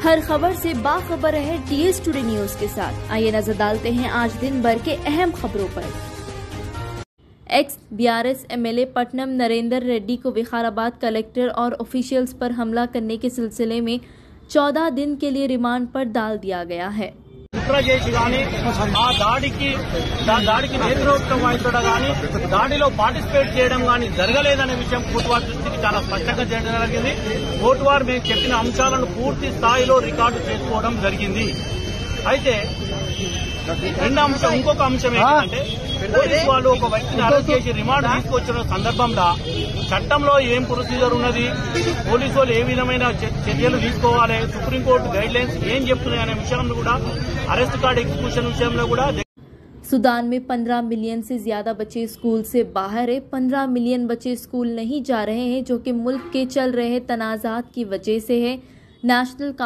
हर खबर से बाखबर रहे टीएस टुडे न्यूज के साथ। आइए नजर डालते हैं आज दिन भर के अहम खबरों पर। X BRS MLA Pattanam Narendra Reddy को विकाराबाद कलेक्टर और ऑफिशियल्स पर हमला करने के सिलसिले में 14 दिन के लिए रिमांड पर डाल दिया गया है। దాడికి నేతృత్వం వహించడం కానీ దాడిలో పార్టిసిపేట్ చేయడం కానీ జరగలేదనే విషయం కోర్టు వారి దృష్టికి చాలా స్పష్టంగా చేయడం జరిగింది। కోర్టు వారు మేము చెప్పిన అంశాలను పూర్తి స్థాయిలో రికార్డు చేసుకోవడం జరిగింది। అయితే ఇంకొక అంశం ఏంటంటే పోలీసు వాళ్ళు ఒక వ్యక్తిని అరెస్ట్ చేసి రిమాండ్ తీసుకొచ్చిన సందర్భంలో చట్టంలో ఏం ప్రొసీజర్ ఉన్నది, పోలీసు వాళ్ళు ఏ విధమైన చర్యలు తీసుకోవాలి, సుప్రీంకోర్టు గైడ్ లైన్స్ ఏం చెప్తున్నాయి అనే విషయంలో కూడా అరెస్ట్ కార్డు ఎగ్జిక్యూషన్ విషయంలో కూడా। सूडान में 15 मिलियन से ज्यादा बच्चे स्कूल से बाहर है। 15 मिलियन बच्चे स्कूल नहीं जा रहे हैं, जो कि मुल्क के चल रहे तनाजात की वजह से है। नेशनल